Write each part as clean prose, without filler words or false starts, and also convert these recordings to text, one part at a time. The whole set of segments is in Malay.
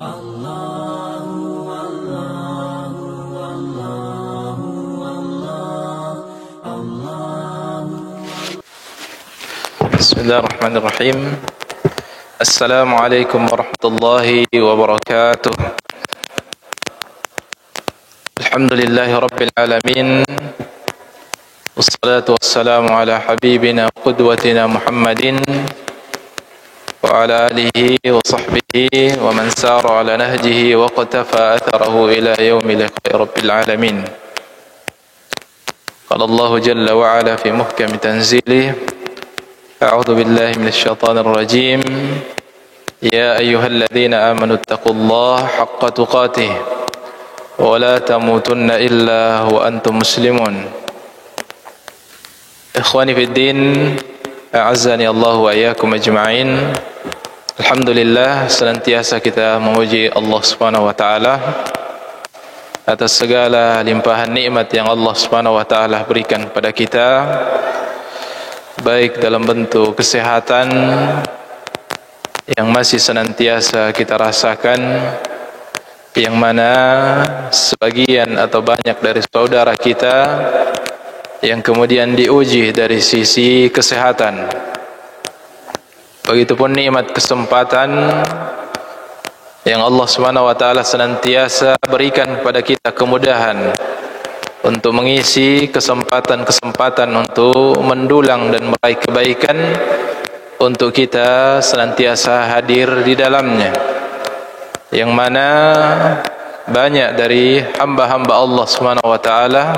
Bismillahirrahmanirrahim. Assalamualaikum warahmatullahi wabarakatuh. Alhamdulillahi rabbil alamin. Wassalatu wassalamu ala habibina wa qudwatina Muhammadin wa ala alihi wa sahbihi wa man sara ala nahjihi wa qatafa atharahu ila yaumil rabbil alamin. Qala Allahu jalla wa ala fi muhkami tanzilih: أعوذ بالله من الشيطان الرجيم يا أيها الذين آمنوا اتقوا الله حق تقاته ولا تموتن إلا وأنتم مسلمون. إخواني في الدين أعزني الله وإياكم أجمعين. Alhamdulillah, senantiasa kita memuji Allah Subhanahu wa taala atas segala limpahan nikmat yang Allah Subhanahu wa taala berikan kepada kita, baik dalam bentuk kesehatan yang masih senantiasa kita rasakan, yang mana sebagian atau banyak dari saudara kita yang kemudian diuji dari sisi kesehatan. Begitupun nikmat kesempatan yang Allah Subhanahu wa taala senantiasa berikan kepada kita kemudahan untuk mengisi kesempatan-kesempatan untuk mendulang dan meraih kebaikan, untuk kita senantiasa hadir di dalamnya, yang mana banyak dari hamba-hamba Allah Subhanahu wa taala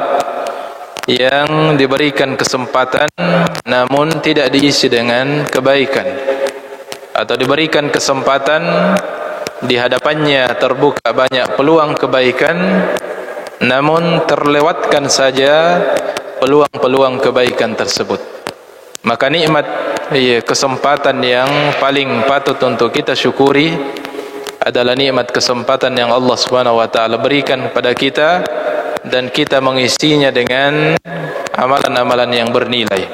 yang diberikan kesempatan namun tidak diisi dengan kebaikan, atau diberikan kesempatan di hadapannya terbuka banyak peluang kebaikan, namun terlewatkan saja peluang-peluang kebaikan tersebut. Maka nikmat kesempatan yang paling patut untuk kita syukuri adalah nikmat kesempatan yang Allah Subhanahu wa taala berikan kepada kita, dan kita mengisinya dengan amalan-amalan yang bernilai.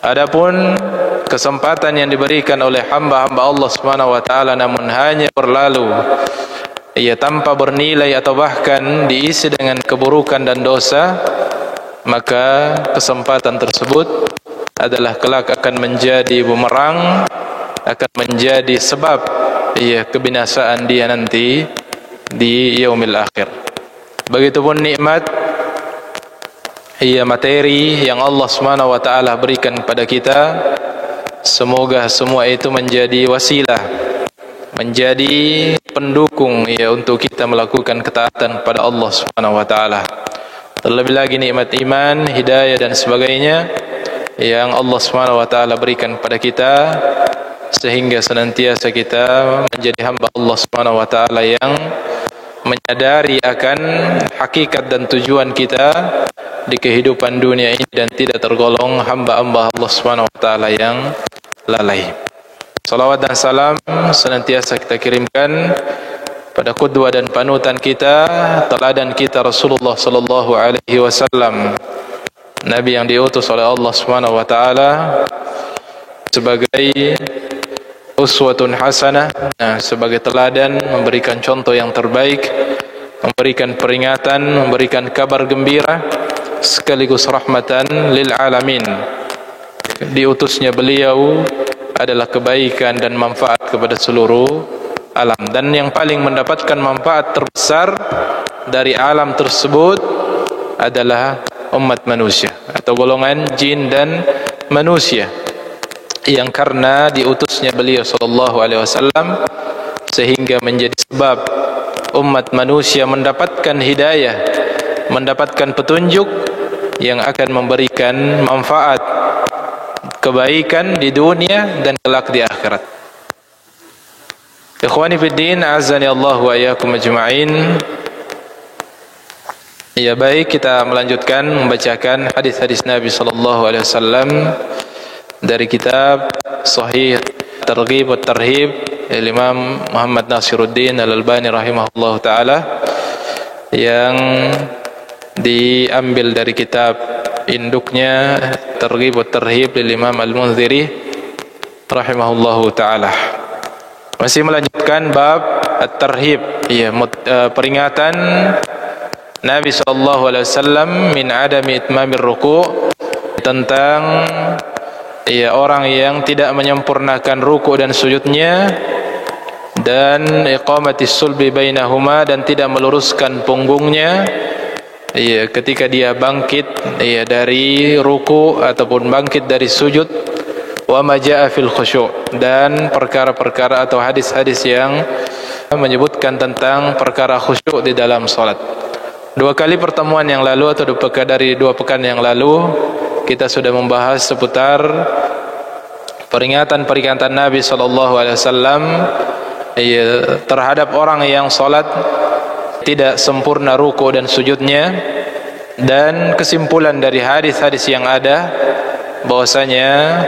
Adapun kesempatan yang diberikan oleh hamba-hamba Allah Subhanahu wa taala namun hanya berlalu tanpa bernilai atau bahkan diisi dengan keburukan dan dosa, maka kesempatan tersebut adalah kelak akan menjadi bumerang, akan menjadi sebab kebinasaan dia nanti di yaumil akhir. Begitupun nikmat materi yang Allah Subhanahu wa taala berikan kepada kita, semoga semua itu menjadi wasilah, menjadi pendukung untuk kita melakukan ketaatan kepada Allah Subhanahu wa taala. Terlebih lagi nikmat iman, hidayah dan sebagainya yang Allah Subhanahu wa taala berikan kepada kita, sehingga senantiasa kita menjadi hamba Allah Subhanahu wa taala yang menyadari akan hakikat dan tujuan kita di kehidupan dunia ini, dan tidak tergolong hamba-hamba Allah Subhanahu wa taala yang lalai. Salawat dan salam senantiasa kita kirimkan pada qudwa dan panutan kita, teladan kita, Rasulullah sallallahu alaihi wasallam, Nabi yang diutus oleh Allah Subhanahu wa taala sebagai uswatun hasanah, sebagai teladan, memberikan contoh yang terbaik, memberikan peringatan, memberikan kabar gembira, sekaligus rahmatan lil alamin. Diutusnya beliau adalah kebaikan dan manfaat kepada seluruh alam, dan yang paling mendapatkan manfaat terbesar dari alam tersebut adalah umat manusia atau golongan jin dan manusia, yang karena diutusnya beliau sallallahu alaihi wasallam sehingga menjadi sebab umat manusia mendapatkan hidayah, mendapatkan petunjuk yang akan memberikan manfaat kebaikan di dunia dan kelak di akhirat. Ikhwani fid din, azani Allah wa iyyakum ajma'in. Ya, baik, kita melanjutkan membacakan hadis-hadis Nabi sallallahu alaihi wasallam dari kitab Sahih Targhib wa Tarhib Imam Muhammad Nasiruddin Al-Albani rahimahullahu taala, yang diambil dari kitab induknya Targhib wa Tarhib Imam Al-Munziri rahimahullahu taala. Masih melanjutkan bab at-tarhib, peringatan Nabi SAW min adami itmamir ruku', tentang orang yang tidak menyempurnakan ruku' dan sujudnya, dan iqamatis sulbi bainahuma, dan tidak meluruskan punggungnya ketika dia bangkit dari ruku' ataupun bangkit dari sujud. Wa ma jaa fil khusyu', dan perkara-perkara atau hadis-hadis yang menyebutkan tentang perkara khusyuk di dalam salat. 2 kali pertemuan yang lalu atau 2 pekan yang lalu kita sudah membahas seputar peringatan Nabi SAW terhadap orang yang salat tidak sempurna ruku' dan sujudnya, dan kesimpulan dari hadis-hadis yang ada bahwasanya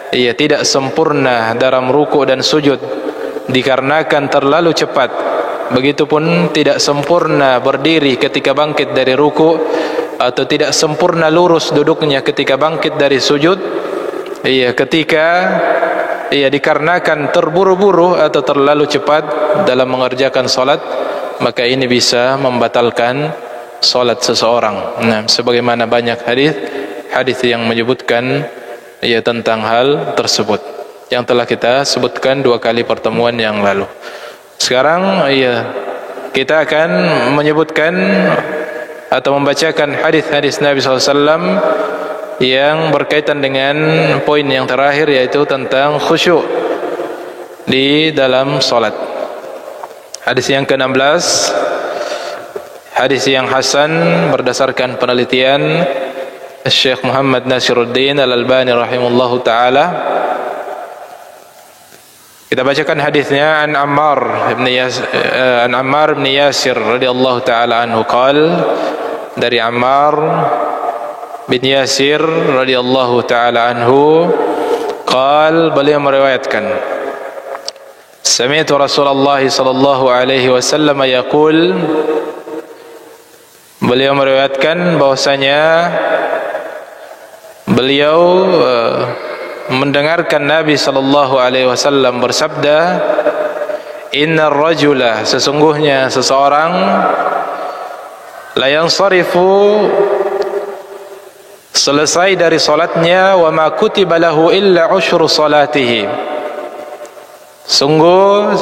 tidak sempurna dalam ruku' dan sujud dikarenakan terlalu cepat. Begitupun tidak sempurna berdiri ketika bangkit dari ruku', atau tidak sempurna lurus duduknya ketika bangkit dari sujud ketika dikarenakan terburu-buru atau terlalu cepat dalam mengerjakan salat, maka ini bisa membatalkan salat seseorang. Nah, sebagaimana banyak hadis yang menyebutkan tentang hal tersebut yang telah kita sebutkan 2 kali pertemuan yang lalu. Sekarang kita akan menyebutkan atau membacakan hadis-hadis Nabi SAW yang berkaitan dengan poin yang terakhir, yaitu tentang khusyuk di dalam salat. Hadis yang ke-16, hadis yang hasan berdasarkan penelitian Syekh Muhammad Nasiruddin Al-Albani rahimahullahu taala. Kita bacakan hadisnya. An Ammar bin Yasir radhiyallahu taala anhu qala, dari Ammar bin Yasir radhiyallahu taala anhu qala, beliau meriwayatkan, sami'tu Rasulullah sallallahu alaihi wasallam yaqul, beliau meriwayatkan bahwasanya beliau mendengarkan Nabi sallallahu alaihi wasallam bersabda, innar rajula, sesungguhnya seseorang, la yansarifu, selesai dari salatnya, wa ma kutiba lahu illa usyru salatihi, sungguh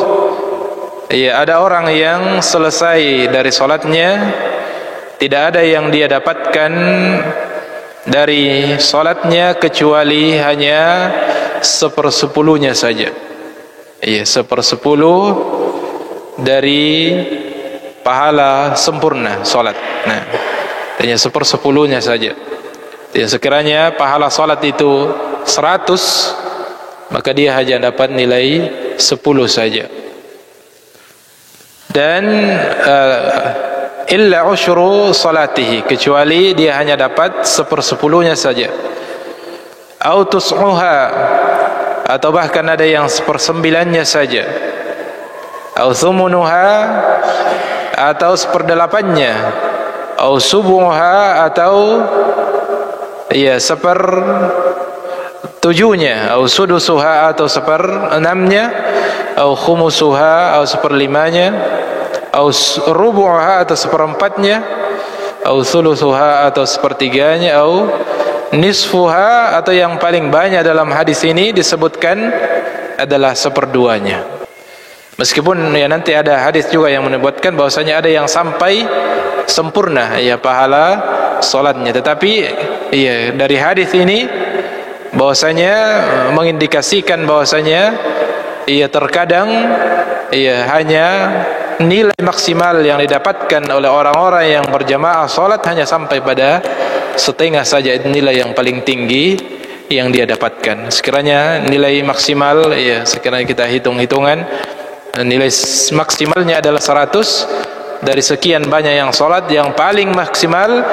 ada orang yang selesai dari salatnya, tidak ada yang dia dapatkan dari salatnya kecuali hanya 1/10-nya saja. 1/10 dari pahala sempurna salat. Nah, hanya 1/10-nya saja. Sekiranya pahala salat itu 100, maka dia hanya dapat nilai 10 saja. Dan illa usyru salatihi, kecuali dia hanya dapat 1/10-nya saja. Au tus'uha, atau bahkan ada yang 1/9-nya saja. Au thumunuha, atau 1/8-nya. Au subuha, atau 1/7-nya. Au sudusuha, atau 1/6-nya. Au khumusuha, atau 1/5-nya. Au rubu'uha, atau 1/4-nya. Au thuluthuha, atau 1/3-nya. Au nisfuha, atau yang paling banyak dalam hadis ini disebutkan adalah 1/2-nya. Meskipun nanti ada hadis juga yang menyebutkan bahwasanya ada yang sampai sempurna pahala salatnya, tetapi dari hadis ini bahwasanya mengindikasikan bahwasanya terkadang hanya nilai maksimal yang didapatkan oleh orang-orang yang berjamaah salat hanya sampai pada setengah saja nilai yang paling tinggi yang dia dapatkan. Sekiranya nilai maksimal, sekiranya kita hitung-hitungan, nilai maksimalnya adalah 100, dari sekian banyak yang salat, yang paling maksimal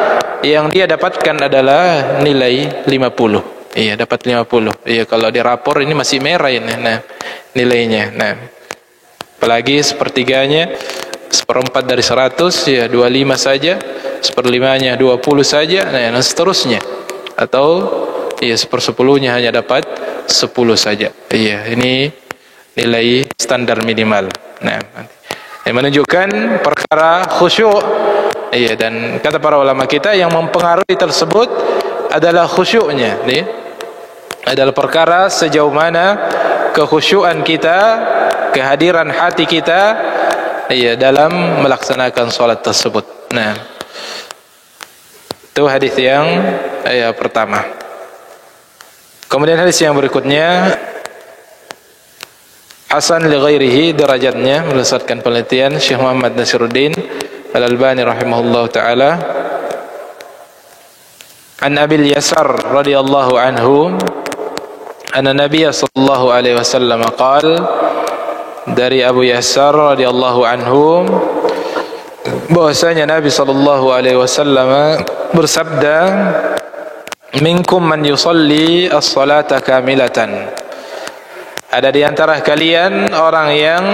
yang dia dapatkan adalah nilai 50. Dapat 50. Kalau di rapor ini masih merah ini, nilainya. Apalagi 1/3-nya, 1/4 dari 100, 25 saja, 1/5-nya 20 saja, dan seterusnya. Atau 1/10-nya hanya dapat 10 saja. Ini nilai standar minimal. Yang menunjukkan perkara khusyuk. Iya, dan kata para ulama kita yang mempengaruhi tersebut adalah khusyuknya. Adalah perkara sejauh mana kekhusyuan kita, kehadiran hati kita, iya, dalam melaksanakan salat tersebut. Nah, itu hadis yang pertama. Kemudian hadis yang berikutnya, hasan li ghairihi, derajatnya berdasarkan penelitian Syekh Muhammad Nasiruddin Al-Albani rahimahullah ta'ala, an Abil Yasar radhiyallahu anhu anna Nabiya sallallahu alaihi wasallam qala, dari Abu Yasar radhiyallahu anhu bahwasanya Nabi sallallahu alaihi wasallam bersabda, minkum man yusalli as-salata kamilatan, ada di antara kalian orang yang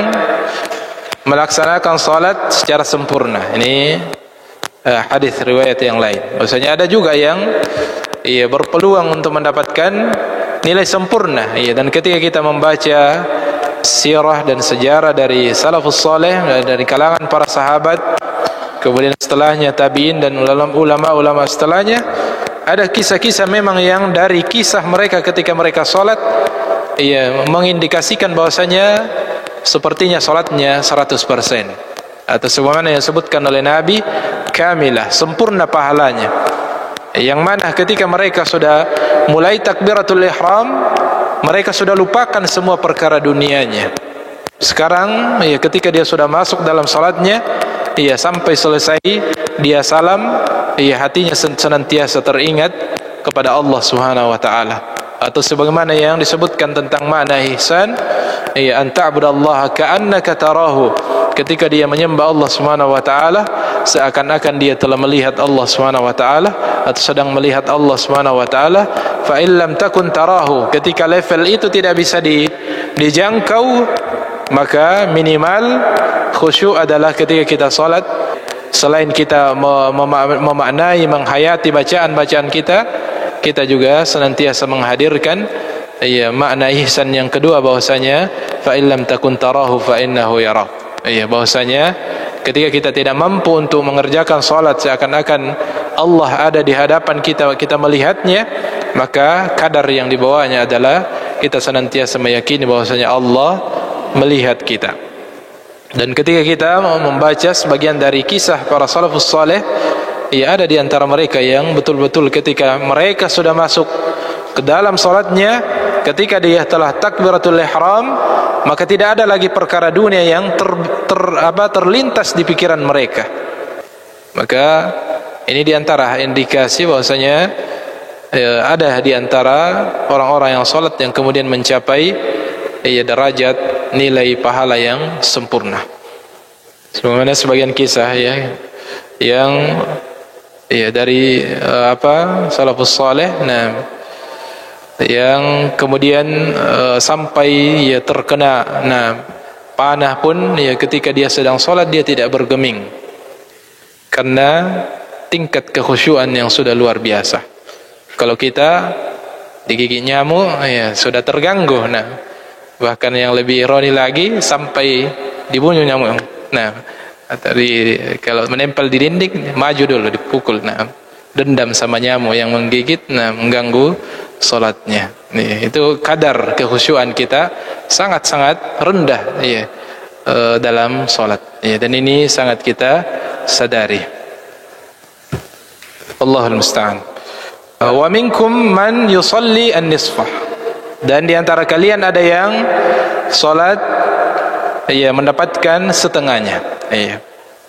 melaksanakan salat secara sempurna. Ini hadis riwayat yang lain. Maksudnya ada juga yang berpeluang untuk mendapatkan nilai sempurna. Dan ketika kita membaca sirah dan sejarah dari salafus saleh, dari kalangan para sahabat, kemudian setelahnya tabi'in dan ulama-ulama setelahnya, ada kisah-kisah memang yang dari kisah mereka ketika mereka salat mengindikasikan bahwasanya sepertinya salatnya 100%, atau sebagaimana yang disebutkan oleh Nabi, kamilah, sempurna pahalanya. Yang mana ketika mereka sudah mulai takbiratul ihram, mereka sudah lupakan semua perkara dunianya. Sekarang ketika dia sudah masuk dalam salatnya, sampai selesai dia salam, hatinya senantiasa teringat kepada Allah Subhanahu wa taala. Atau sebagaimana yang disebutkan tentang makna ihsan, an ta'budallaha ka'annaka tarahu, ketika dia menyembah Allah Subhanahu wa taala seakan-akan dia telah melihat Allah Subhanahu wa taala atau sedang melihat Allah Subhanahu wa taala. Fa in lam takun tarahu, ketika level itu tidak bisa dijangkau, maka minimal khusyuk adalah ketika kita salat, selain kita memaknai, menghayati bacaan-bacaan kita juga senantiasa menghadirkan makna ihsan yang kedua, bahwasanya fa illam takun tarahu fa innahu yarak. Bahwasanya ketika kita tidak mampu untuk mengerjakan salat seakan-akan Allah ada di hadapan kita, kita melihatnya, maka kadar yang dibawanya adalah kita senantiasa meyakini bahwasanya Allah melihat kita. Dan ketika kita membaca sebagian dari kisah para salafus saleh, ada di antara mereka yang betul-betul ketika mereka sudah masuk ke dalam salatnya, ketika dia telah takbiratul ihram, maka tidak ada lagi perkara dunia yang terlintas di pikiran mereka. Maka ini di antara indikasi bahwasanya ada di antara orang-orang yang salat yang kemudian mencapai derajat nilai pahala yang sempurna. Sebagaimana sebagian kisah yang dari salafus saleh, yang kemudian sampai terkena panah pun ketika dia sedang salat dia tidak bergeming karena tingkat kekhusyuan yang sudah luar biasa. Kalau kita digigit nyamuk sudah terganggu, bahkan yang lebih ironi lagi sampai dibunuh nyamuk. Kalau menempel di dinding, maju dulu dipukul, dendam sama nyamuk yang menggigit, mengganggu salatnya. Itu kadar kekhusyuan kita sangat-sangat rendah dalam salat. Dan ini sangat kita sadari. Allahul musta'an. Wa minkum man yusalli an-nisfah, dan di antara kalian ada yang salat mendapatkan setengahnya,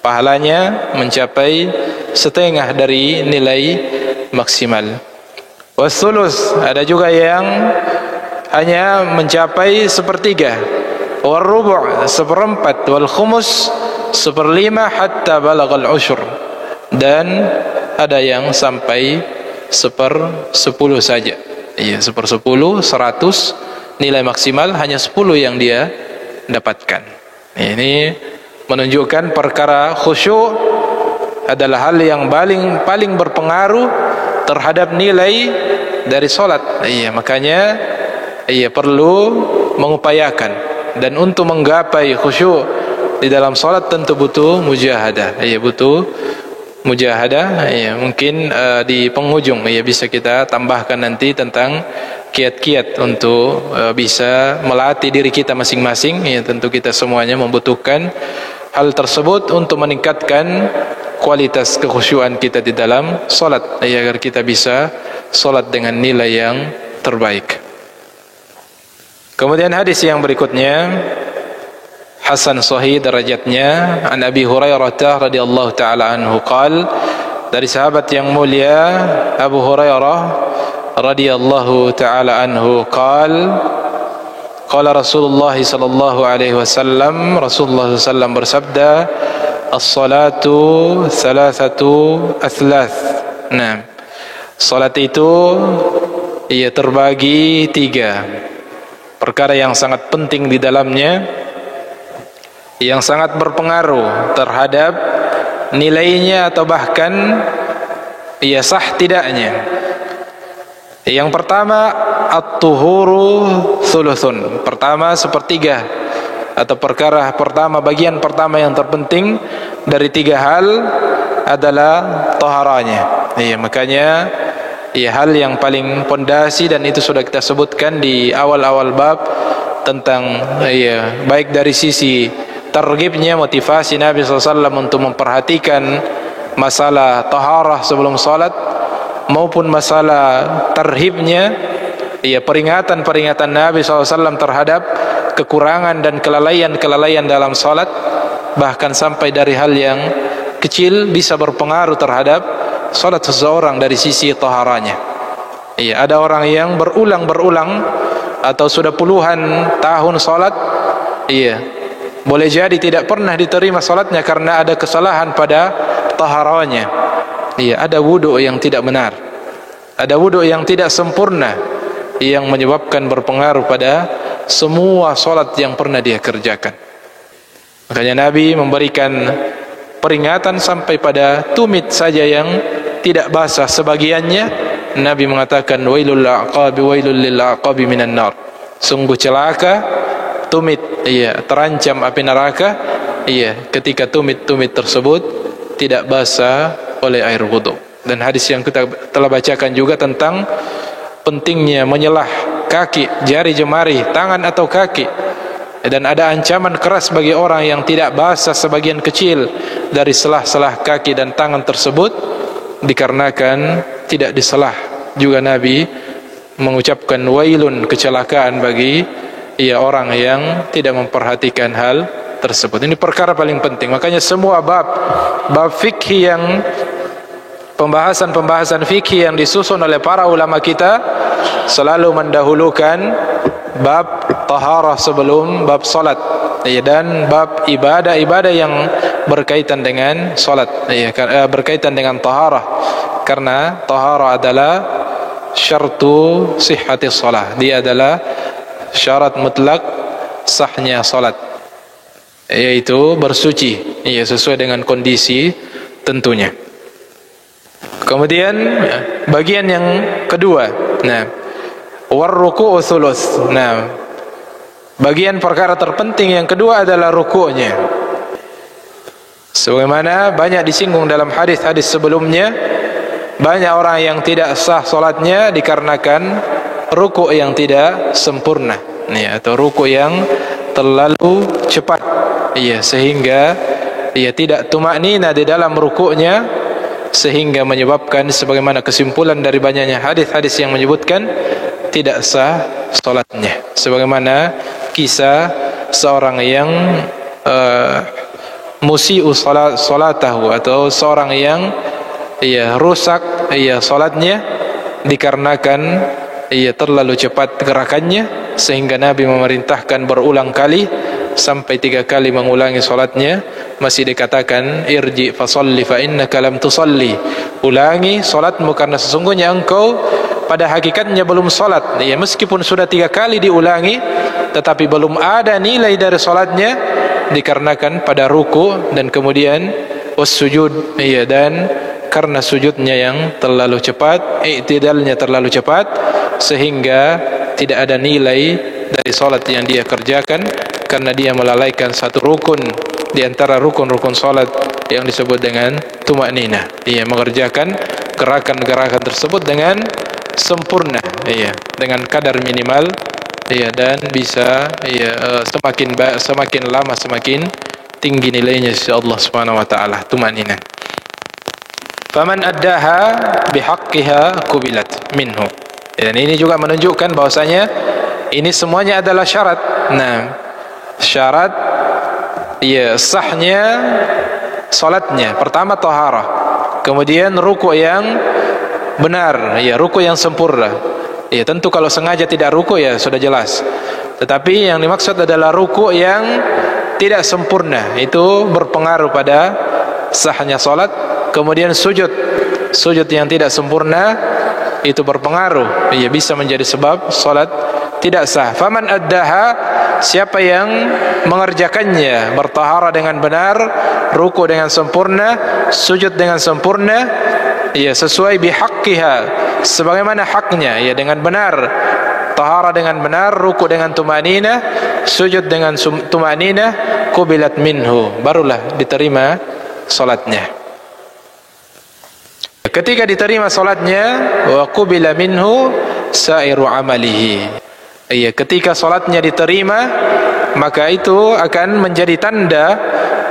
pahalanya mencapai setengah dari nilai maksimal. Wasulus, ada juga yang hanya mencapai sepertiga. Warubu', seperempat. Wal khumus, seperlima, hatta balagal usyur, dan ada yang sampai 1/10 saja. 1/10, 100 nilai maksimal, hanya 10 yang dia dapatkan. Ini menunjukkan perkara khusyuk adalah hal yang paling berpengaruh terhadap nilai dari salat. Makanya perlu mengupayakan, dan untuk menggapai khusyuk di dalam salat tentu butuh mujahadah. Ya, butuh mujahadah. Ya, mungkin di penghujung ya bisa kita tambahkan nanti tentang kiat-kiat untuk bisa melatih diri kita masing-masing. Ya, tentu kita semuanya membutuhkan hal tersebut untuk meningkatkan kualitas kekhusyuan kita di dalam salat, ya, agar kita bisa salat dengan nilai yang terbaik. Kemudian hadis yang berikutnya hasan sahih derajatnya, an Abi Hurairah radhiyallahu taala anhu qala, dari sahabat yang mulia Abu Hurairah radhiyallahu taala anhu qala, qala Rasulullah sallallahu alaihi wasallam, Rasulullah sallallahu bersabda, as-salatu thalathatu athlath. Nah, salat itu ia terbagi tiga perkara yang sangat penting di dalamnya, yang sangat berpengaruh terhadap nilainya atau bahkan ia sah tidaknya. Yang pertama, at-tuhuru thuluthun. Pertama sepertiga, atau perkara pertama, bagian pertama yang terpenting dari tiga hal adalah taharanya. Iya, makanya hal yang paling pondasi, dan itu sudah kita sebutkan di awal-awal bab tentang baik dari sisi targhibnya, motivasi Nabi SAW untuk memperhatikan masalah taharah sebelum salat, maupun masalah tarhibnya, peringatan-peringatan Nabi SAW terhadap kekurangan dan kelalaian-kelalaian dalam salat, bahkan sampai dari hal yang kecil bisa berpengaruh terhadap salat seseorang dari sisi taharanya. Ada orang yang berulang-berulang atau sudah puluhan tahun salat, boleh jadi tidak pernah diterima salatnya karena ada kesalahan pada taharanya. Ada wudu yang tidak benar, ada wudu yang tidak sempurna, yang menyebabkan berpengaruh pada semua salat yang pernah dia kerjakan. Makanya Nabi memberikan peringatan sampai pada tumit saja yang tidak basah sebagiannya. Nabi mengatakan, wailul aqabi, wailul lil aqabi minan nar. Sungguh celaka tumit, terancam api neraka, ketika tumit-tumit tersebut tidak basah oleh air wudu. Dan hadis yang kita telah bacakan juga tentang pentingnya menyelah kaki, jari jemari, tangan atau kaki. Dan ada ancaman keras bagi orang yang tidak basah sebagian kecil dari selah-selah kaki dan tangan tersebut, dikarenakan tidak diselah. Juga Nabi mengucapkan wailun, kecelakaan bagi orang yang tidak memperhatikan hal tersebut. Ini perkara paling penting. Makanya semua bab fikih, yang pembahasan fikih yang disusun oleh para ulama kita selalu mendahulukan bab taharah sebelum bab salat, dan bab ibadah-ibadah yang berkaitan dengan salat, berkaitan dengan taharah, karena taharah adalah syartu sihhati shalah. Dia adalah syarat mutlak sahnya salat, yaitu bersuci sesuai dengan kondisi tentunya. Kemudian bagian yang kedua, warruku'u thuluth. Bagian perkara terpenting yang kedua adalah rukuknya. Sebagaimana banyak disinggung dalam hadis-hadis sebelumnya, banyak orang yang tidak sah salatnya dikarenakan rukuk yang tidak sempurna, atau rukuk yang terlalu cepat, sehingga tidak tumaknina di dalam rukuknya, sehingga menyebabkan, sebagaimana kesimpulan dari banyaknya hadis-hadis yang menyebutkan, tidak sah salatnya. Sebagaimana kisah seorang yang musi'u salatahu, atau seorang yang rusak salatnya dikarenakan terlalu cepat gerakannya, sehingga Nabi memerintahkan berulang kali sampai 3 kali mengulangi salatnya, masih dikatakan irji fasalli fa innaka lam tusalli, ulangi salatmu karena sesungguhnya engkau pada hakikatnya belum salat. Meskipun sudah 3 kali diulangi, tetapi belum ada nilai dari salatnya, dikarenakan pada ruku dan kemudian wassujud, dan karena sujudnya yang terlalu cepat, i'tidalnya terlalu cepat, sehingga tidak ada nilai dari salat yang dia kerjakan, karena dia melalaikan satu rukun di antara rukun-rukun salat yang disebut dengan tumanina. Ia mengerjakan gerakan-gerakan tersebut dengan sempurna, dengan kadar minimal, dan bisa semakin lama semakin tinggi nilainya sisi Allah Subhanahu wa taala, tumanina. Faman addaha bihaqqiha qubilat minhu. Dan ini juga menunjukkan bahwasanya ini semuanya adalah syarat. Nah, syarat sahnya salatnya. Pertama taharah, kemudian ruku' yang benar, ruku' yang sempurna. Tentu kalau sengaja tidak ruku' sudah jelas. Tetapi yang dimaksud adalah ruku' yang tidak sempurna, itu berpengaruh pada sahnya salat. Kemudian sujud yang tidak sempurna itu berpengaruh, bisa menjadi sebab salat tidak sah. Faman addaha, siapa yang mengerjakannya, bertahara dengan benar, ruku dengan sempurna, sujud dengan sempurna, sesuai bihaqqiha, sebagaimana haknya, dengan benar, tahara dengan benar, ruku dengan tumanina, sujud dengan tumanina, qubilat minhu, barulah diterima salatnya. Ketika diterima salatnya, wa qubila minhu sairu amalihi. Ketika salatnya diterima, maka itu akan menjadi tanda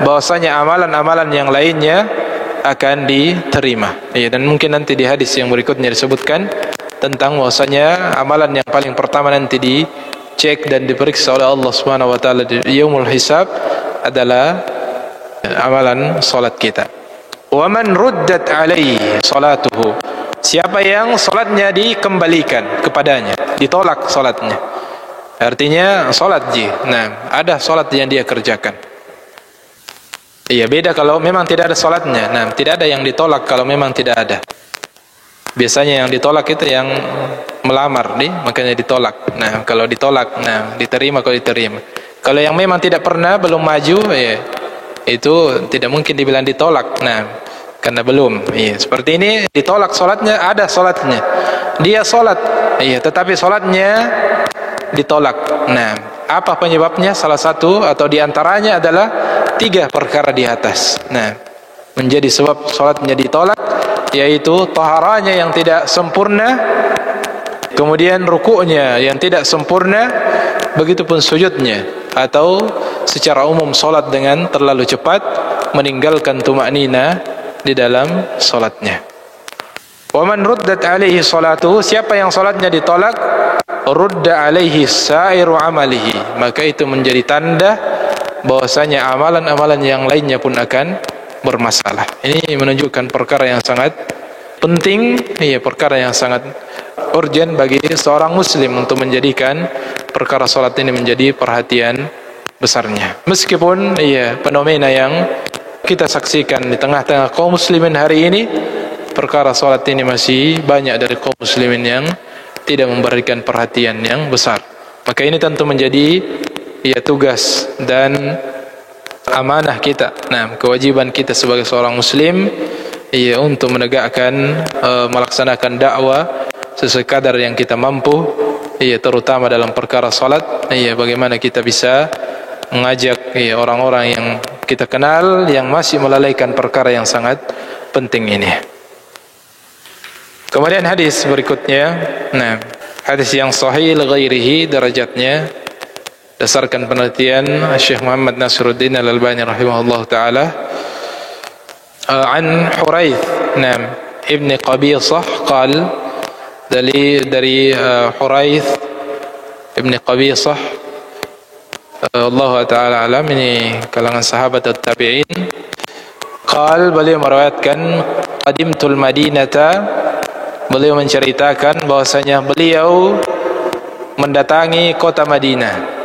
bahwasanya amalan-amalan yang lainnya akan diterima. Dan mungkin nanti di hadis yang berikutnya disebutkan tentang bahwasanya amalan yang paling pertama nanti dicek dan diperiksa oleh Allah Subhanahu wa taala di yaumul hisab adalah amalan salat kita. Wa man ruddat alaihi salatuhu, siapa yang salatnya dikembalikan kepadanya, ditolak salatnya, artinya salat ada salat yang dia kerjakan. Beda kalau memang tidak ada salatnya. Tidak ada yang ditolak kalau memang tidak ada. Biasanya yang ditolak itu yang melamar makanya ditolak. Kalau ditolak, diterima kalau diterima. Kalau yang memang tidak pernah, belum maju, itu tidak mungkin dibilang ditolak. Karena belum. Seperti ini ditolak salatnya, ada salatnya. Dia salat, tetapi salatnya ditolak. Apa penyebabnya? Salah satu atau diantaranya adalah 3 perkara di atas. Menjadi sebab salatnya ditolak, yaitu taharanya yang tidak sempurna, kemudian rukuknya yang tidak sempurna, begitupun sujudnya, atau secara umum salat dengan terlalu cepat, meninggalkan tumanina di dalam salatnya. Wa man ruddat alaihi salatuhu, siapa yang salatnya ditolak, rudda alaihi sairu amalihi, maka itu menjadi tanda bahwasanya amalan-amalan yang lainnya pun akan bermasalah. Ini menunjukkan perkara yang sangat penting, perkara yang sangat urgent bagi seorang muslim untuk menjadikan perkara salat ini menjadi perhatian besarnya. Meskipun fenomena yang kita saksikan di tengah-tengah kaum muslimin hari ini, perkara salat ini masih banyak dari kaum muslimin yang tidak memberikan perhatian yang besar. Maka ini tentu menjadi tugas dan amanah kita, kewajiban kita sebagai seorang muslim, untuk menegakkan, melaksanakan dakwah sesuai kadar yang kita mampu, terutama dalam perkara salat. Bagaimana kita bisa mengajak orang-orang yang kita kenal yang masih melalaikan perkara yang sangat penting ini. Kemudian hadis berikutnya, hadis yang sahih li ghairihi derajatnya berdasarkan penelitian Syekh Muhammad Nasiruddin Al-Albani rahimahullah taala, an Huraith ibn Qabisah qal, dari Huraith ibn Qabisah, Allah Ta'ala alam, ini kalangan sahabat atau tabi'in. Qal, beliau meriwayatkan, qadimtul Madinata, beliau menceritakan bahwasanya beliau mendatangi kota Madinah.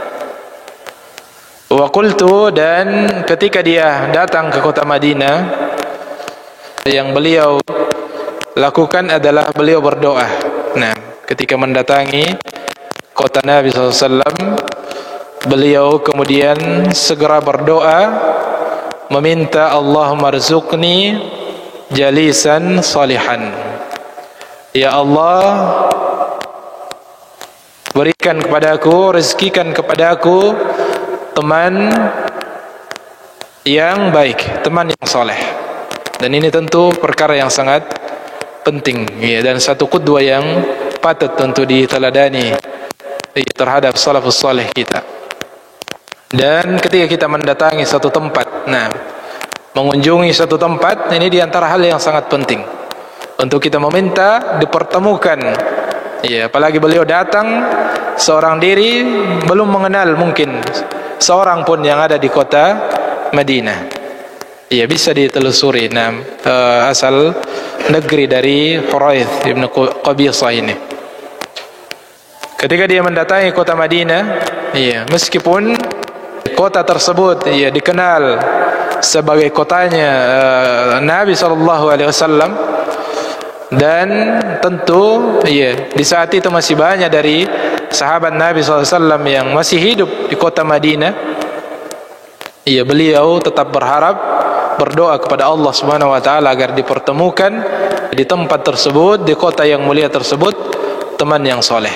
Wa qultu, dan ketika dia datang ke kota Madinah, yang beliau lakukan adalah beliau berdoa. Ketika mendatangi kota Nabi SAW, beliau kemudian segera berdoa, meminta Allahumma rzuqni jalisan salihan. Ya Allah, berikan kepadaku, rezekikan kepadaku teman yang baik, teman yang soleh. Dan ini tentu perkara yang sangat penting, ya, dan satu qudwah yang patut untuk diteladani terhadap salafus saleh kita. Dan ketika kita mendatangi satu tempat, mengunjungi satu tempat, ini diantara hal yang sangat penting untuk kita meminta dipertemukan. Ya, apalagi beliau datang seorang diri, belum mengenal mungkin seorang pun yang ada di kota Madinah. Ya, bisa ditelusuri asal negeri dari Huraith ibn Qabisah ini. Ketika dia mendatangi kota Madinah, ya, meskipun kota tersebut ya dikenal sebagai kotanya Nabi SAW, dan tentu ya di saat itu masih banyak dari sahabat Nabi SAW yang masih hidup di kota Madinah. Ya, beliau tetap berdoa kepada Allah Subhanahu wa taala agar dipertemukan di tempat tersebut, di kota yang mulia tersebut, teman yang soleh.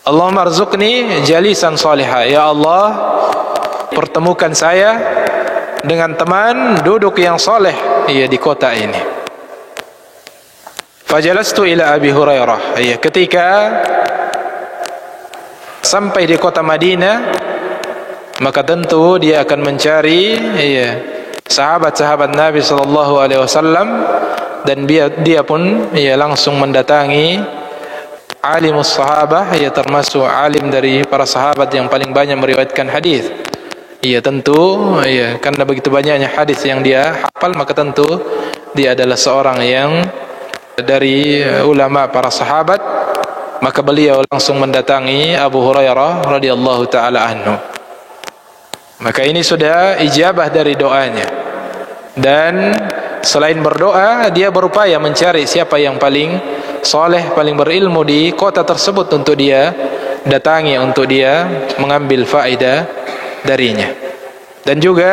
Allahumma arzuqni jalisan salihah, ya Allah, pertemukan saya dengan teman duduk yang soleh di kota ini. Fajalastu ila Abi Hurairah. Ketika sampai di kota Madinah, maka tentu dia akan mencari sahabat-sahabat Nabi SAW, dan dia pun langsung mendatangi alimus sahabah, termasuk alim dari para sahabat yang paling banyak meriwayatkan hadis. Tentu karena begitu banyaknya hadis yang dia hafal, maka tentu dia adalah seorang yang dari ulama para sahabat. Maka beliau langsung mendatangi Abu Hurairah radhiyallahu taala anhu. Maka ini sudah ijabah dari doanya. Dan selain berdoa, dia berupaya mencari siapa yang paling soleh, paling berilmu di kota tersebut untuk dia datangi, untuk dia mengambil faedah darinya. Dan juga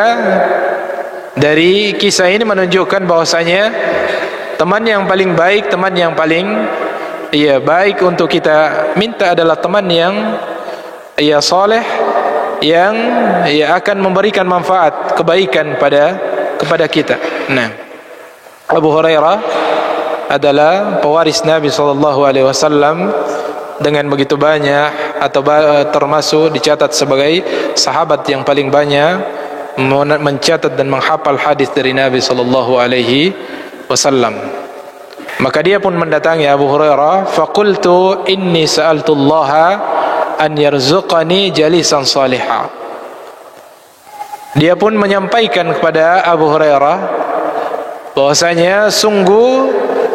dari kisah ini menunjukkan bahwasanya teman yang paling baik, teman yang paling baik untuk kita minta adalah teman yang soleh, yang akan memberikan manfaat, kebaikan kepada kita. Abu Hurairah adalah pewaris Nabi SAW dengan begitu banyak, atau termasuk dicatat sebagai sahabat yang paling banyak mencatat dan menghafal hadis dari Nabi SAW. Maka dia pun mendatangi Abu Hurairah. Faqultu inni sa'altullaha an yarzuqani jalisan salihah. Dia pun menyampaikan kepada Abu Hurairah bahwasanya sungguh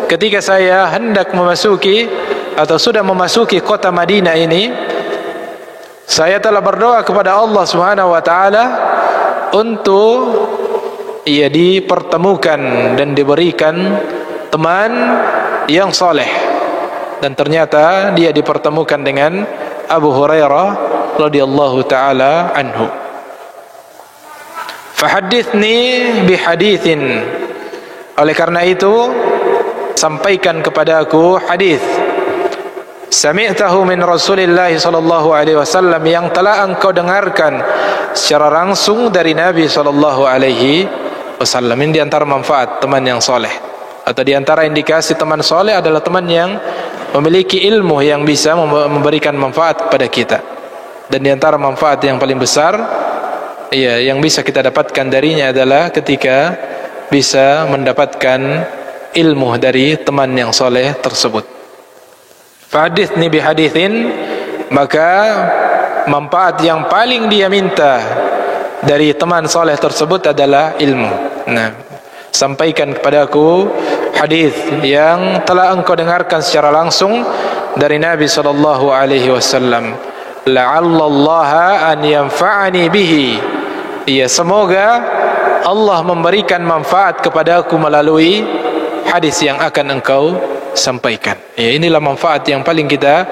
ketika saya hendak memasuki atau sudah memasuki kota Madinah ini, saya telah berdoa kepada Allah Subhanahu wa taala untuk dipertemukan dan diberikan teman yang soleh. Dan ternyata dia dipertemukan dengan Abu Hurairah radhiyallahu taala anhu. Fahaddithni bihadithin. Oleh karena itu, sampaikan kepada aku hadis sami'tahu min Rasulillah sallallahu alaihi wasallam, yang telah engkau dengarkan secara langsung dari Nabi sallallahu alaihi wasallam. Ini di antara manfaat teman yang soleh, atau di antara indikasi teman soleh adalah teman yang memiliki ilmu yang bisa memberikan manfaat kepada kita. Dan di antara manfaat yang paling besar yang bisa kita dapatkan darinya adalah ketika bisa mendapatkan ilmu dari teman yang soleh tersebut. Fahadithni bihadithin, maka manfaat yang paling dia minta dari teman soleh tersebut adalah ilmu. Sampaikan kepadaku hadis yang telah engkau dengarkan secara langsung dari Nabi sallallahu alaihi wasallam. La'allallaha an yanfa'ani bihi. Semoga Allah memberikan manfaat kepadaku melalui hadis yang akan engkau sampaikan. Inilah manfaat yang paling kita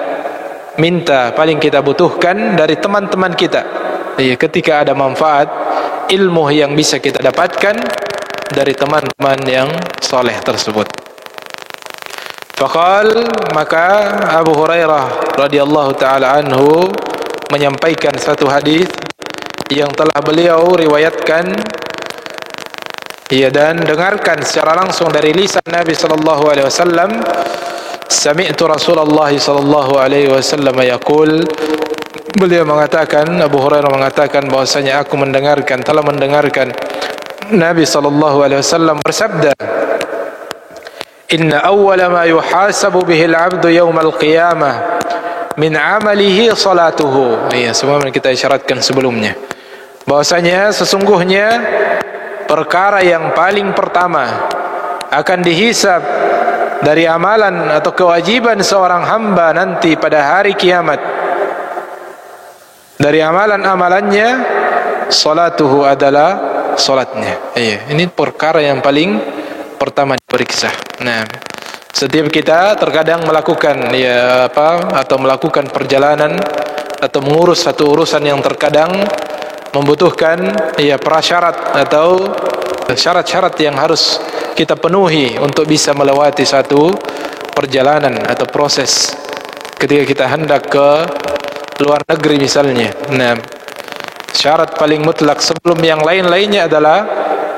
minta, paling kita butuhkan dari teman-teman kita. Ketika ada manfaat ilmu yang bisa kita dapatkan dari teman-teman yang soleh tersebut. Faqal, maka Abu Hurairah radhiyallahu taala anhu menyampaikan satu hadis yang telah beliau riwayatkan dan dengarkan secara langsung dari lisan Nabi sallallahu alaihi wasallam. Sami'tu Rasulullah sallallahu alaihi wasallam yaqul, beliau mengatakan, Abu Hurairah mengatakan bahwasanya aku telah mendengarkan Nabi sallallahu alaihi wasallam bersabda, inna awwala ma yuhasabu bihi al-'abdu yawm al-qiyamah min 'amalihi salatuhu. Sebagaimana kita isyaratkan sebelumnya, bahwasanya sesungguhnya perkara yang paling pertama akan dihisab dari amalan atau kewajiban seorang hamba nanti pada hari kiamat, dari amalan-amalannya, salatuhu adalah salatnya. Ini perkara yang paling pertama diperiksa. Nah, setiap kita terkadang melakukan atau melakukan perjalanan atau mengurus satu urusan yang terkadang membutuhkan prasyarat atau syarat-syarat yang harus kita penuhi untuk bisa melewati satu perjalanan atau proses ketika kita hendak ke luar negeri misalnya. Nah, syarat paling mutlak sebelum yang lain-lainnya adalah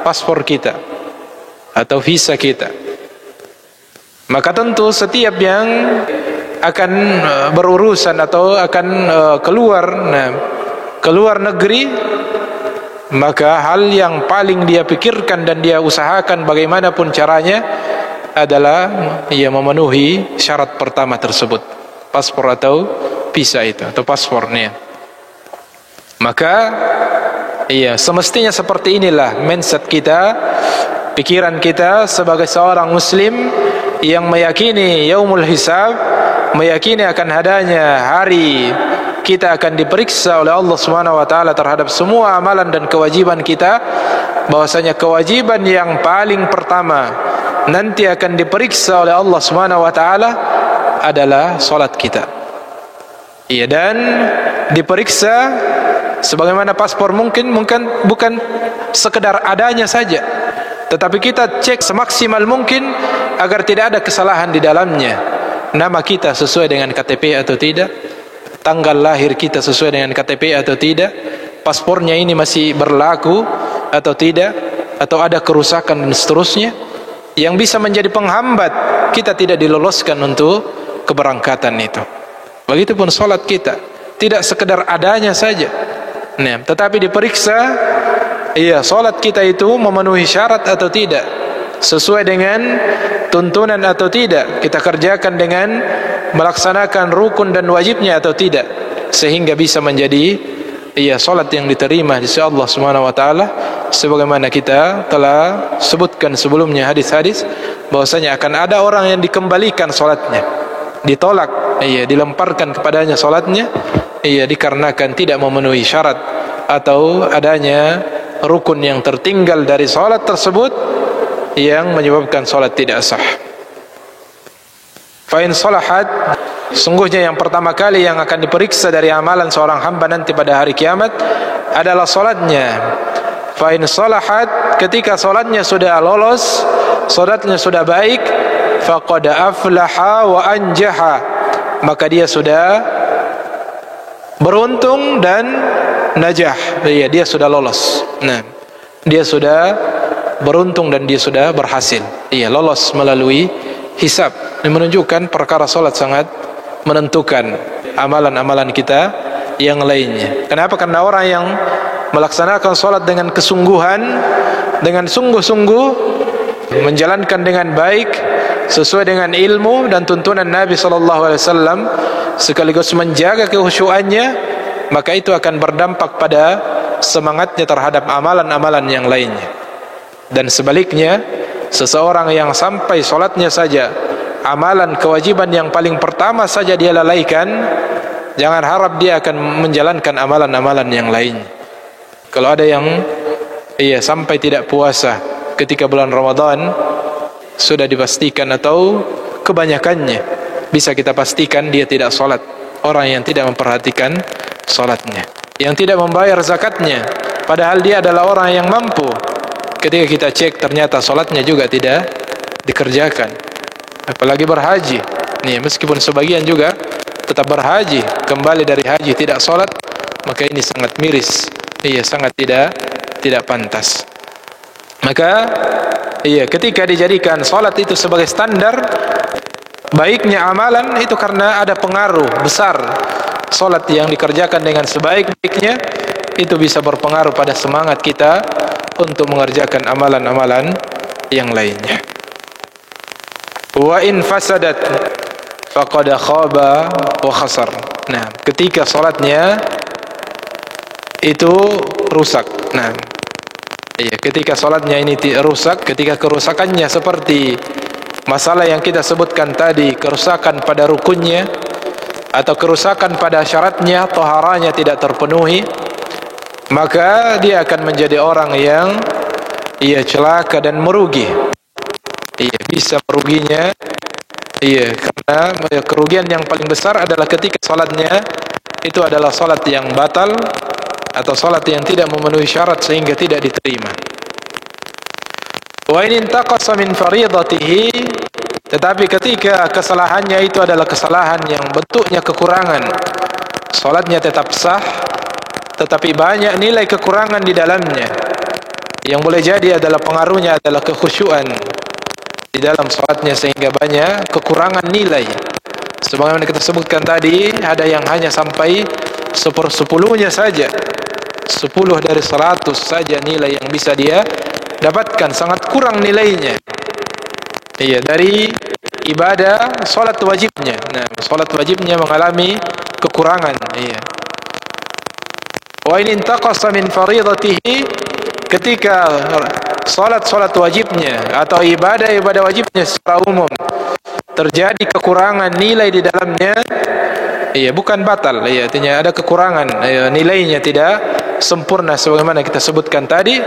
paspor kita atau visa kita. Maka tentu setiap yang akan berurusan atau akan keluar negeri, maka hal yang paling dia pikirkan dan dia usahakan bagaimanapun caranya adalah memenuhi syarat pertama tersebut, paspor atau visa itu atau paspornya. Maka semestinya seperti inilah mindset kita, pikiran kita sebagai seorang muslim yang meyakini yaumul hisab, meyakini akan adanya hari kita akan diperiksa oleh Allah Subhanahu wa taala terhadap semua amalan dan kewajiban kita, bahwasanya kewajiban yang paling pertama nanti akan diperiksa oleh Allah Subhanahu wa taala adalah salat kita. Dan diperiksa sebagaimana paspor mungkin bukan sekedar adanya saja, tetapi kita cek semaksimal mungkin agar tidak ada kesalahan di dalamnya. Nama kita sesuai dengan KTP atau tidak, tanggal lahir kita sesuai dengan KTP atau tidak, paspornya ini masih berlaku atau tidak, atau ada kerusakan dan seterusnya yang bisa menjadi penghambat kita tidak diloloskan untuk keberangkatan itu. Begitupun salat kita, tidak sekedar adanya saja, tetapi diperiksa salat kita itu memenuhi syarat atau tidak, sesuai dengan tuntunan atau tidak, kita kerjakan dengan melaksanakan rukun dan wajibnya atau tidak, sehingga bisa menjadi salat yang diterima di sisi Allah Subhanahu wa taala, sebagaimana kita telah sebutkan sebelumnya hadis-hadis bahwasanya akan ada orang yang dikembalikan salatnya, ditolak, dilemparkan kepadanya salatnya, dikarenakan tidak memenuhi syarat atau adanya rukun yang tertinggal dari salat tersebut yang menyebabkan salat tidak sah. Fa in salahat, sungguhnya yang pertama kali yang akan diperiksa dari amalan seorang hamba nanti pada hari kiamat adalah salatnya. Fa in salahat, ketika salatnya sudah lolos, salatnya sudah baik, faqad aflaha wa anjaha, maka dia sudah beruntung dan najah. Dia sudah lolos. Dia sudah beruntung dan dia sudah berhasil. Lolos melalui hisab. Ini menunjukkan perkara salat sangat menentukan amalan-amalan kita yang lainnya. Kenapa? Karena orang yang melaksanakan salat dengan kesungguhan, dengan sungguh-sungguh, menjalankan dengan baik sesuai dengan ilmu dan tuntunan Nabi sallallahu alaihi wasallam, sekaligus menjaga kekhusyuannya, maka itu akan berdampak pada semangatnya terhadap amalan-amalan yang lainnya. Dan sebaliknya, seseorang yang sampai salatnya saja, amalan kewajiban yang paling pertama saja dia lalaikan, jangan harap dia akan menjalankan amalan-amalan yang lain. Kalau ada yang sampai tidak puasa ketika bulan Ramadan, sudah dipastikan atau kebanyakannya bisa kita pastikan dia tidak salat. Orang yang tidak memperhatikan salatnya, yang tidak membayar zakatnya, padahal dia adalah orang yang mampu. Ketika kita cek ternyata salatnya juga tidak dikerjakan. Apalagi berhaji, meskipun sebagian juga tetap berhaji, kembali dari haji tidak salat, maka ini sangat miris sangat tidak pantas. Maka ketika dijadikan salat itu sebagai standar baiknya amalan, itu karena ada pengaruh besar. Salat yang dikerjakan dengan sebaik-baiknya itu bisa berpengaruh pada semangat kita untuk mengerjakan amalan-amalan yang lainnya. Wa in fasadat faqad khaba wa khasar. Nah, ketika salatnya itu rusak. Nah, ketika salatnya ini rusak, ketika kerusakannya seperti masalah yang kita sebutkan tadi, kerusakan pada rukunnya atau kerusakan pada syaratnya, taharanya tidak terpenuhi, maka dia akan menjadi orang yang celaka dan merugi. Bisa meruginya. Karena kerugian yang paling besar adalah ketika salatnya itu adalah salat yang batal atau salat yang tidak memenuhi syarat sehingga tidak diterima. Wa in intaqasa min fardhatihi, tetapi ketika kesalahannya itu adalah kesalahan yang bentuknya kekurangan, salatnya tetap sah, tetapi banyak nilai kekurangan di dalamnya. Yang boleh jadi adalah pengaruhnya adalah kekhusyuan di dalam salatnya sehingga banyak kekurangan nilai. Sebagaimana kita sebutkan tadi, ada yang hanya sampai 1/10-nya saja, 10 dari 100 saja nilai yang bisa dia dapatkan, sangat kurang nilainya. Dari ibadah salat wajibnya. Nah, salat wajibnya mengalami kekurangan. Wa in intaqasa min fardhatihi, ketika salat wajibnya atau ibadah wajibnya secara umum terjadi kekurangan nilai di dalamnya, bukan batal, artinya ada kekurangan, nilainya tidak sempurna sebagaimana kita sebutkan tadi.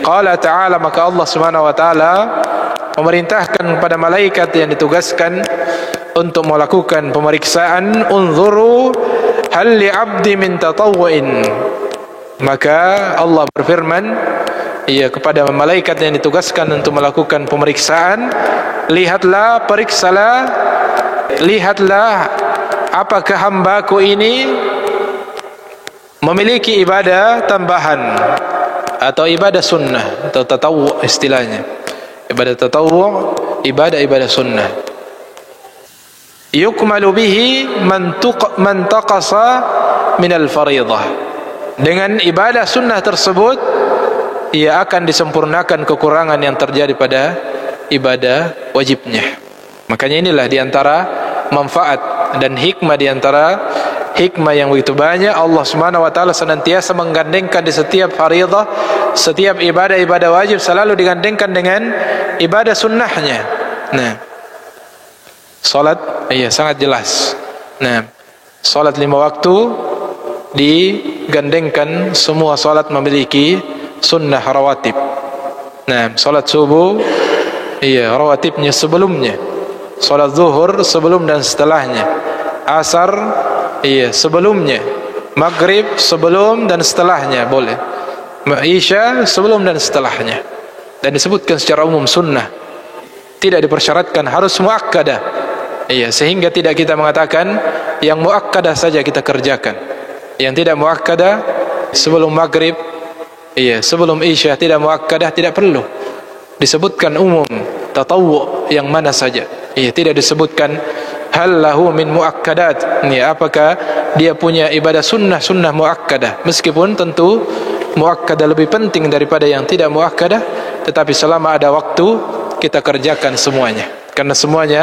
Qala ta'ala, maka Allah Subhanahu wa taala memerintahkan kepada malaikat yang ditugaskan untuk melakukan pemeriksaan, unzuru hal li'abdi min tatawwu'in. Maka Allah berfirman kepada malaikat yang ditugaskan untuk melakukan pemeriksaan, lihatlah, periksalah, lihatlah apakah hambaku ini memiliki ibadah tambahan atau ibadah sunnah atau tatawwu' istilahnya. Ibadah tatawwu', ibadah sunnah. Yukmalu bihi man taqasa minal fariḍah. Dengan ibadah sunnah tersebut ia akan disempurnakan kekurangan yang terjadi pada ibadah wajibnya. Makanya inilah diantara manfaat dan hikmah, diantara hikmah yang begitu banyak, Allah Subhanahu wa taala senantiasa menggandengkan di setiap fariḍah, setiap ibadah wajib selalu digandengkan dengan ibadah sunnahnya. Nah, salat sangat jelas. Nah, salat 5 waktu digandengkan, semua salat memiliki sunnah rawatib. Nah, salat subuh rawatibnya sebelumnya, salat zuhur sebelum dan setelahnya, asar sebelumnya, maghrib sebelum dan setelahnya boleh, isya sebelum dan setelahnya, dan disebutkan secara umum sunnah, tidak dipersyaratkan harus muakkadah. Sehingga tidak kita mengatakan yang muakkadah saja kita kerjakan, yang tidak muakkadah sebelum maghrib, sebelum isya tidak muakkadah, tidak perlu disebutkan umum tatawwu' yang mana saja. Tidak disebutkan hal lahu min muakkadat, apakah dia punya ibadah sunnah muakkadah, meskipun tentu muakkadah lebih penting daripada yang tidak muakkadah, tetapi selama ada waktu kita kerjakan semuanya, karena semuanya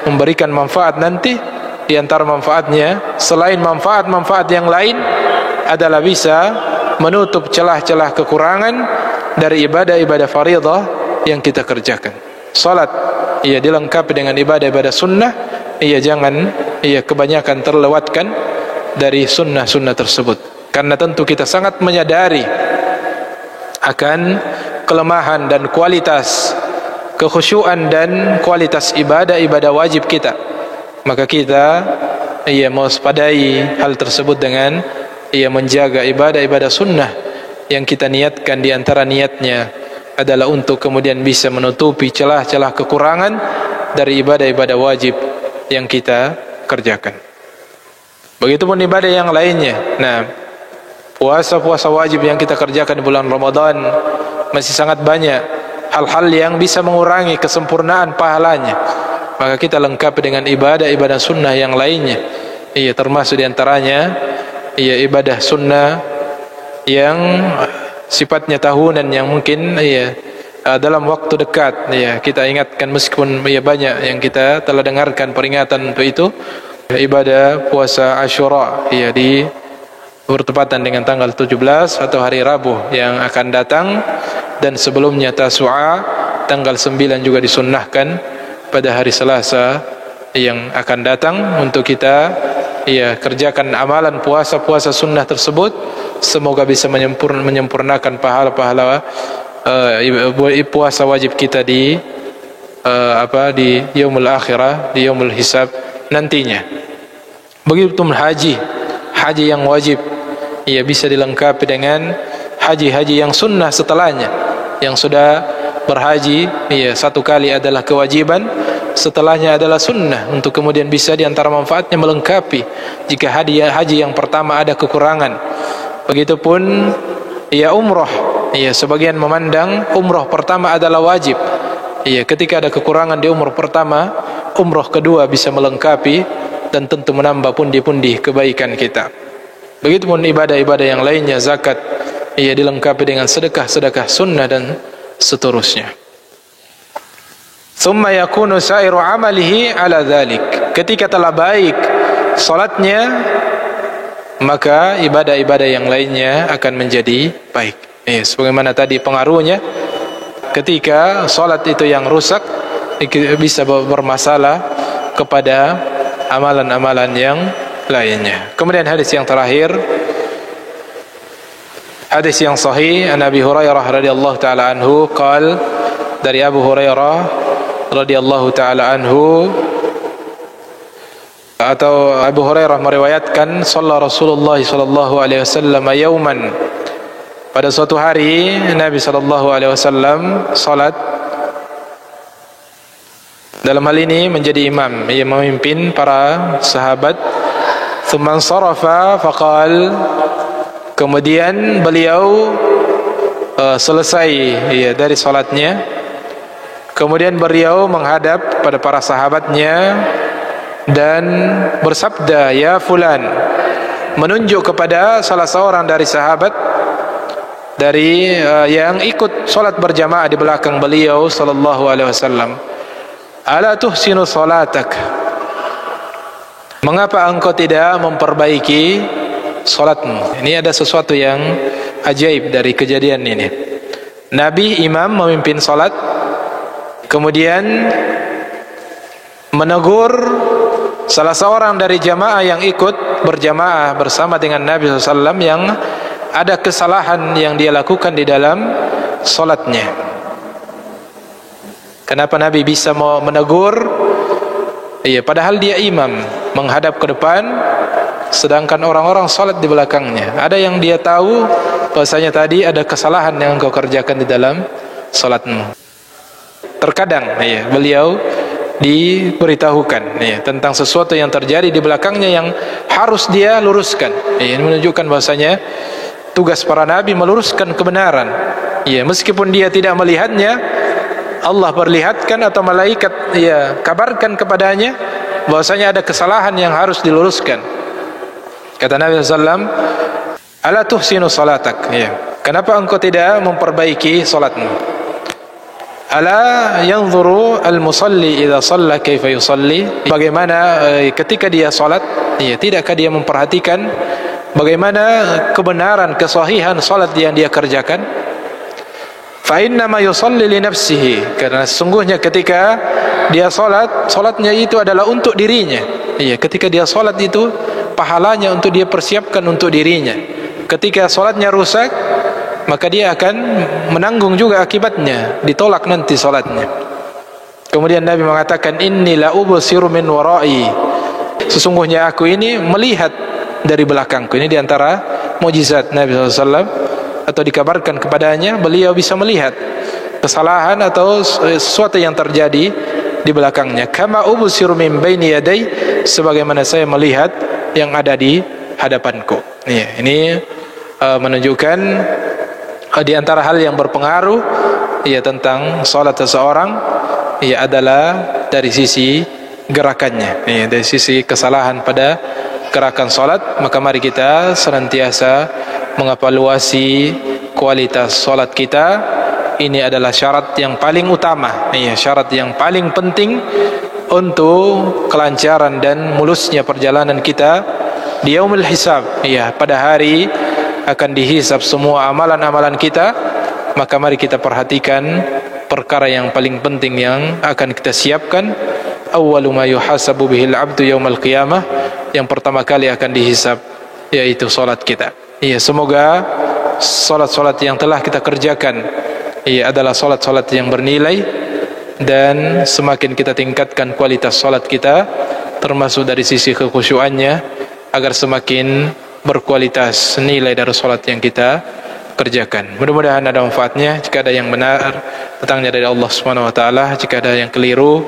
memberikan manfaat nanti. Di antara manfaatnya selain manfaat yang lain adalah bisa menutup celah-celah kekurangan dari ibadah fariḍah yang kita kerjakan. Salat dilengkapi dengan ibadah sunnah, jangan kebanyakan terlewatkan dari sunnah tersebut, karena tentu kita sangat menyadari akan kelemahan dan kualitas kekhusyuan dan kualitas ibadah wajib kita. Maka kita mewaspadai hal tersebut dengan menjaga ibadah sunnah yang kita niatkan. Di antara niatnya adalah untuk kemudian bisa menutupi celah-celah kekurangan dari ibadah wajib yang kita kerjakan. Begitupun ibadah yang lainnya. Nah, puasa-puasa wajib yang kita kerjakan di bulan Ramadan masih sangat banyak hal-hal yang bisa mengurangi kesempurnaan pahalanya, maka kita lengkapi dengan ibadah-ibadah sunnah yang lainnya. Iya, termasuk diantaranya ibadah sunnah yang sifatnya tahunan, yang mungkin dalam waktu dekat kita ingatkan, meskipun banyak yang kita telah dengarkan peringatan untuk itu. Ibadah puasa Asyura di bertepatan dengan tanggal 17 atau hari Rabu yang akan datang, dan sebelumnya Tasu'a tanggal 9 juga disunnahkan pada hari Selasa yang akan datang untuk kita kerjakan amalan puasa-puasa sunnah tersebut. Semoga bisa menyempurnakan pahala-pahala puasa wajib kita di yaumul akhirah, di yaumul hisab nantinya. Begitu haji yang wajib bisa dilengkapi dengan haji yang sunnah setelahnya. Yang sudah berhaji satu kali adalah kewajiban, setelahnya adalah sunnah, untuk kemudian bisa diantara manfaatnya melengkapi jika haji yang pertama ada kekurangan. Begitupun umroh, sebagian memandang umroh pertama adalah wajib. Ketika ada kekurangan di umroh pertama, umroh kedua bisa melengkapi dan tentu menambah pundi-pundi kebaikan kita. Begitupun ibadah-ibadah yang lainnya, zakat dilengkapi dengan sedekah-sedekah sunnah dan seterusnya. Thumma yakunu sa'iru amalihi ala dhalik. Ketika telah baik salatnya, maka ibadah-ibadah yang lainnya akan menjadi baik. Sebagaimana tadi pengaruhnya, ketika salat itu yang rusak bisa bermasalah kepada amalan-amalan yang lainnya. Kemudian hadis yang terakhir, hadis yang sahih, an Abi Hurairah radhiyallahu taala anhu qala, dari Abu Hurairah radhiyallahu taala anhu, atau Abu Hurairah meriwayatkan, shalla Rasulullah sallallahu alaihi wasallam yauman, pada suatu hari Nabi sallallahu alaihi wasallam salat. Dalam hal ini menjadi imam, ia memimpin para sahabat. Tsumman sarafa faqal, kemudian beliau selesai dari salatnya, kemudian beliau menghadap pada para sahabatnya dan bersabda, ya fulan, menunjuk kepada salah seorang dari sahabat dari yang ikut salat berjamaah di belakang beliau sallallahu alaihi wasallam. Ala tuhsinu salatak, mengapa engkau tidak memperbaiki salatmu? Ini ada sesuatu yang ajaib dari kejadian ini. Nabi imam memimpin salat, kemudian menegur salah seorang dari jamaah yang ikut berjamaah bersama dengan Nabi SAW yang ada kesalahan yang dia lakukan di dalam salatnya. Kenapa Nabi bisa mau menegur? Padahal dia imam menghadap ke depan, sedangkan orang-orang salat di belakangnya. Ada yang dia tahu bahasanya tadi ada kesalahan yang engkau kerjakan di dalam salatmu. Terkadang beliau diberitahukan tentang sesuatu yang terjadi di belakangnya yang harus dia luruskan. Ini menunjukkan bahasanya tugas para nabi meluruskan kebenaran. Meskipun dia tidak melihatnya, Allah perlihatkan atau malaikat kabarkan kepadanya bahwasanya ada kesalahan yang harus diluruskan. Kata Nabi SAW, ala tuhsinu salatak, kenapa engkau tidak memperbaiki salatmu? Ala yanzuru al-musalli idza shalla kaifa yusalli, bagaimana ketika dia salat, tidakkah dia memperhatikan bagaimana kebenaran, kesahihan salat yang dia kerjakan? Fa inna ma yusalli li nafsihi, karena sesungguhnya ketika dia salatnya itu adalah untuk dirinya. Ketika dia salat itu pahalanya untuk dia persiapkan untuk dirinya. Ketika salatnya rusak, maka dia akan menanggung juga akibatnya, ditolak nanti salatnya. Kemudian Nabi mengatakan, inni la ubsiru min warai, sesungguhnya aku ini melihat dari belakangku. Ini diantara mukjizat Nabi SAW, atau dikabarkan kepadanya beliau bisa melihat kesalahan atau sesuatu yang terjadi di belakangnya. Kama ubsiru min baini yaday, sebagaimana saya melihat yang ada di hadapanku. Ini menunjukkan di antara hal yang berpengaruh tentang salat seseorang adalah dari sisi gerakannya, dari sisi kesalahan pada gerakan salat. Maka mari kita senantiasa mengevaluasi kualitas salat kita. Ini adalah syarat yang paling utama, syarat yang paling penting untuk kelancaran dan mulusnya perjalanan kita di yaumul hisab. Pada hari akan dihisab semua amalan-amalan kita. Maka mari kita perhatikan perkara yang paling penting yang akan kita siapkan. Awwalu ma yuhasabu bihil abdu yaumal qiyamah, yang pertama kali akan dihisab yaitu salat kita. Semoga salat-salat yang telah kita kerjakan adalah salat-salat yang bernilai, dan semakin kita tingkatkan kualitas salat kita termasuk dari sisi kekhusyuannya, agar semakin berkualitas nilai dari salat yang kita kerjakan. Mudah-mudahan ada manfaatnya. Jika ada yang benar, datangnya dari Allah Subhanahu wa taala. Jika ada yang keliru,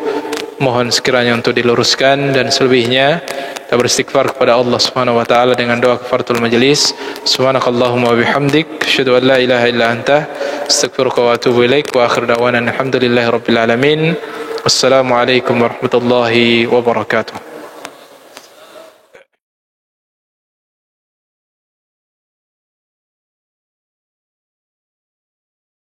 mohon sekiranya untuk diluruskan, dan selebihnya kita beristighfar kepada Allah Subhanahu wa taala dengan doa kafaratul majlis. Subhanakallahumma wa bihamdik, asyhadu an la ilaha illa anta, astaghfiruka wa atubu ilaik. Wa akhir da'wana alhamdulillahirabbil alamin. Wassalamualaikum warahmatullahi wabarakatuh.